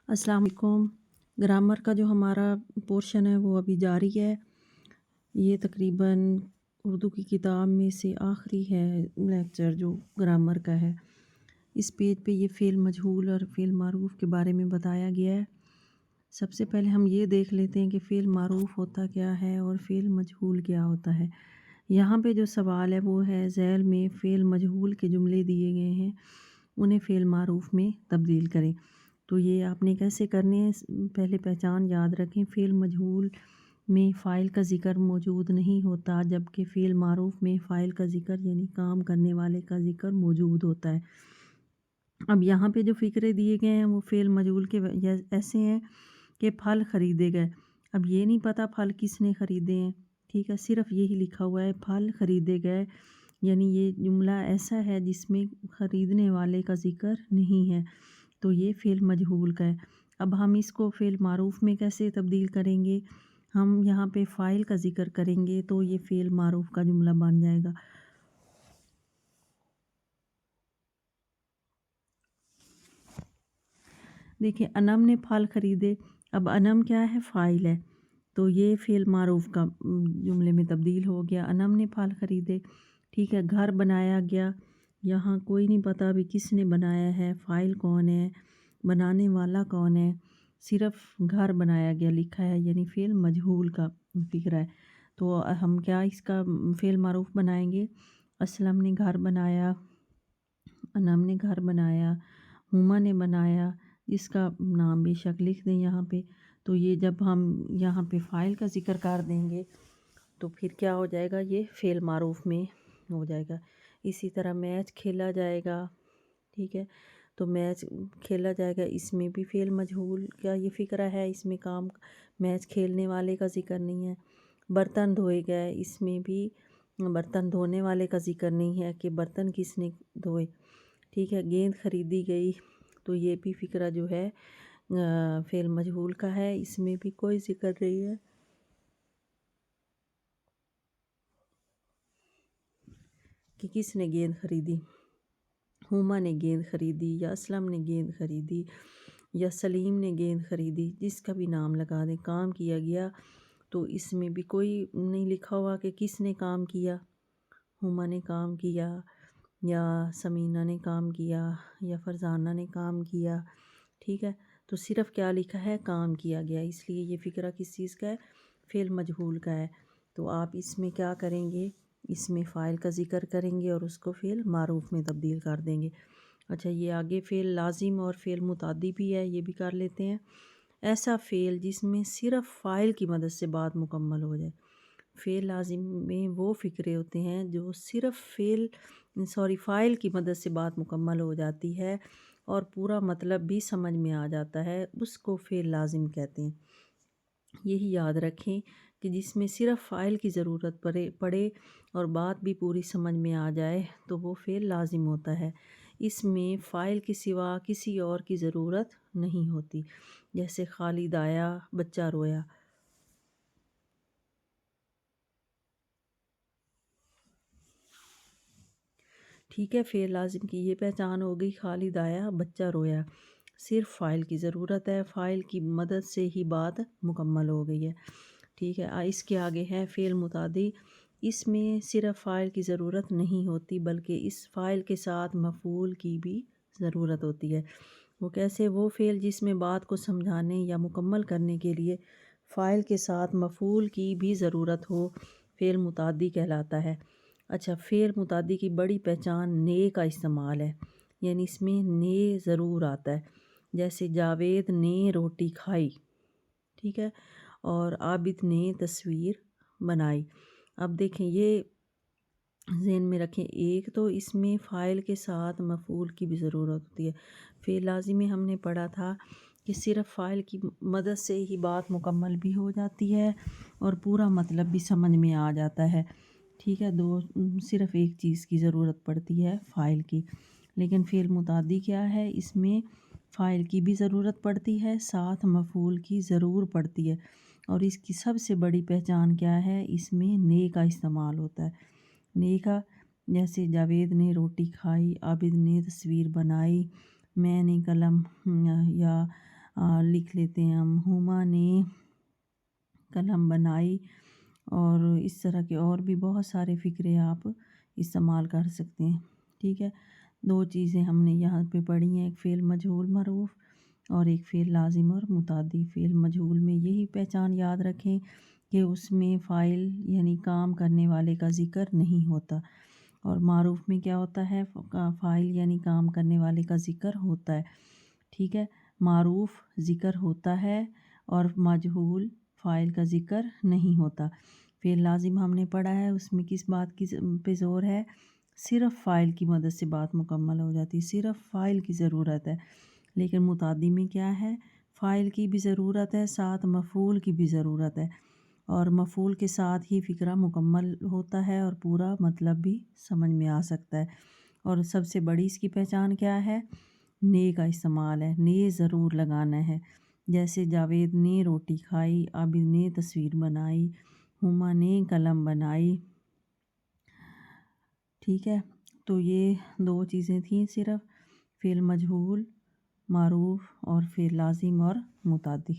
अस्सलाम वालेकुम। ग्रामर का जो हमारा पोर्शन है वो अभी जारी है। ये तकरीबन उर्दू की किताब में से आखिरी है लेक्चर जो ग्रामर का है। इस पेज पे ये फ़ेल मजहूल और फ़ेल मारूफ़ के बारे में बताया गया है। सबसे पहले हम ये देख लेते हैं कि फ़ेल मारूफ़ होता क्या है और फ़ेल मजहूल क्या होता है। यहाँ पे जो सवाल है वो है ज़ैल में फ़ेल मजहूल के जुमले दिए गए हैं, उन्हें फ़ेल मारूफ़ में तब्दील करें। तो ये आपने कैसे करने हैं, पहले पहचान याद रखें। फ़ेल मजहूल में फ़ाइल का ज़िक्र मौजूद नहीं होता, जबकि फ़ेल मारूफ़ में फ़ाइल का ज़िक्र यानी काम करने वाले का ज़िक्र मौजूद होता है। अब यहाँ पे जो फ़िक्रे दिए गए हैं वो फ़ेल मजहूल के ऐसे हैं कि फल ख़रीदे गए। अब ये नहीं पता फल किसने ख़रीदे हैं, ठीक है, सिर्फ़ यही लिखा हुआ है फल ख़रीदे गए, यानी ये जुमला ऐसा है जिसमें ख़रीदने वाले का ज़िक्र नहीं है, तो ये फ़ेल मजहूल का है। अब हम इसको फ़ेल मारूफ़ में कैसे तब्दील करेंगे, हम यहाँ पे फ़ाइल का ज़िक्र करेंगे तो ये फ़ेल मारूफ़ का जुमला बन जाएगा। देखिए, अनम ने फल ख़रीदे, अब अनम क्या है, फ़ाइल है, तो ये फ़ेल मारूफ़ का जुमले में तब्दील हो गया। अनम ने फल ख़रीदे, ठीक है। घर बनाया गया, यहाँ कोई नहीं पता अभी किसने बनाया है, फ़ाइल कौन है, बनाने वाला कौन है, सिर्फ़ घर बनाया गया लिखा है, यानी फ़ेल मजहूल का फ़िक्रा है। तो हम क्या इसका फ़ेल मारूफ़ बनाएंगे। असलम ने घर बनाया, अनम ने घर बनाया, हुमा ने बनाया, इसका नाम बेशक लिख दें यहाँ पे। तो ये जब हम यहाँ पे फ़ाइल का ज़िक्र कर देंगे तो फिर क्या हो जाएगा, ये फ़ेल मारूफ़ में हो जाएगा। इसी तरह मैच खेला जाएगा, ठीक है, तो मैच खेला जाएगा, इसमें भी फ़ेल मजहूल का ये फ़िक्रा है, इसमें काम मैच खेलने वाले का ज़िक्र नहीं है। बर्तन धोए गए, इसमें भी बर्तन धोने वाले का ज़िक्र नहीं है कि बर्तन किसने धोए, ठीक है। गेंद ख़रीदी गई, तो ये भी फ़िक्रा जो है फ़ेल मजहूल का है, इसमें भी कोई ज़िक्र नहीं है कि किसने गेंद ख़रीदी। हुमा ने गेंद ख़रीदी या असलम ने गेंद ख़रीदी या सलीम ने गेंद ख़रीदी, जिसका भी नाम लगा दें। काम किया गया, तो इसमें भी कोई नहीं लिखा हुआ कि किसने काम किया, हुमा ने काम किया या समीना ने काम किया या फरजाना ने काम किया, ठीक है। तो सिर्फ़ क्या लिखा है, काम किया गया, इसलिए ये फ़िक्रा किस चीज़ का है, फ़ेल मजहूल का है। तो आप इसमें क्या करेंगे, इसमें फ़ाइल का ज़िक्र करेंगे और उसको फ़ेल मारूफ़ में तब्दील कर देंगे। अच्छा, ये आगे फ़ेल लाज़िम और फ़ेल मुतादी भी है, ये भी कर लेते हैं। ऐसा फ़ेल जिसमें सिर्फ़ फ़ाइल की मदद से बात मुकम्मल हो जाए। फ़ेल लाज़िम में वो फ़िक्रे होते हैं जो सिर्फ़ फ़ाइल की मदद से बात मुकम्मल हो जाती है और पूरा मतलब भी समझ में आ जाता है, उसको फ़ेल लाज़िम कहते हैं। यही याद रखें कि जिसमें सिर्फ़ फ़ाइल की ज़रूरत पड़े और बात भी पूरी समझ में आ जाए तो वो फ़ेल लाज़िम होता है। इसमें फ़ाइल के सिवा किसी और की ज़रूरत नहीं होती, जैसे खालिद आया, बच्चा रोया, ठीक है। फ़ेल लाज़िम की ये पहचान हो गई, खालिद आया, बच्चा रोया, सिर्फ़ फ़ाइल की ज़रूरत है, फ़ाइल की मदद से ही बात मुकम्मल हो गई है, ठीक है। इसके आगे है फ़ेल मुतादी, इसमें सिर्फ़ फ़ाइल की ज़रूरत नहीं होती बल्कि इस फ़ाइल के साथ मफ़ऊल की भी ज़रूरत होती है। वो कैसे, वो फ़ेल जिसमें बात को समझाने या मुकम्मल करने के लिए फ़ाइल के साथ मफ़ऊल की भी ज़रूरत हो, फ़ेल मुतादी कहलाता है। अच्छा, फ़ेल मुतादी की बड़ी पहचान ने का इस्तेमाल है, यानी इसमें ने ज़रूर आता है, जैसे जावेद ने रोटी खाई, ठीक है, और आबिद ने तस्वीर बनाई। अब देखें, ये ज़हन में रखें, एक तो इसमें फ़ाइल के साथ मफ़ऊल की भी ज़रूरत होती है। फ़ेल लाज़िम में हमने पढ़ा था कि सिर्फ़ फ़ाइल की मदद से ही बात मुकम्मल भी हो जाती है और पूरा मतलब भी समझ में आ जाता है, ठीक है। सिर्फ़ एक चीज़ की ज़रूरत पड़ती है, फ़ाइल की। लेकिन फ़ेल मुतादी क्या है, इसमें फ़ाइल की भी ज़रूरत पड़ती है, साथ मफ़ऊल की ज़रूर पड़ती है, और इसकी सबसे बड़ी पहचान क्या है, इसमें ने का इस्तेमाल होता है। ने का, जैसे जावेद ने रोटी खाई, आबिद ने तस्वीर बनाई, मैंने कलम या لکھ لیتے ہیں ہم ہما نے قلم بنائی، اور اس طرح کے اور بھی بہت سارے فقرے آپ استعمال کر سکتے ہیں، ٹھیک ہے۔ 2 چیزیں ہم نے یہاں پہ پڑھی ہیں، ایک فعل مجہول معروف اور ایک فعل لازم اور متعدی۔ فعل مجہول میں یہی پہچان یاد رکھیں کہ اس میں فاعل یعنی کام کرنے والے کا ذکر نہیں ہوتا، اور معروف میں کیا ہوتا ہے، فاعل یعنی کام کرنے والے کا ذکر ہوتا ہے، ٹھیک ہے۔ معروف ذکر ہوتا ہے اور مجہول فاعل کا ذکر نہیں ہوتا۔ فعل لازم ہم نے پڑھا ہے، اس میں کس بات کی پہ زور ہے، صرف فاعل کی مدد سے بات مکمل ہو جاتی، صرف فاعل کی ضرورت ہے۔ لیکن متعدی میں کیا ہے، فاعل کی بھی ضرورت ہے، ساتھ مفعول کی بھی ضرورت ہے، اور مفعول کے ساتھ ہی فقرہ مکمل ہوتا ہے اور پورا مطلب بھی سمجھ میں آ سکتا ہے۔ اور سب سے بڑی اس کی پہچان کیا ہے، نے کا استعمال ہے، نے ضرور لگانا ہے، جیسے جاوید نے روٹی کھائی، عابد نے تصویر بنائی، ہما نے قلم بنائی، ٹھیک ہے۔ تو یہ 2 چیزیں تھیں صرف، فعل مجہول معروف اور فعل لازم اور متعدی۔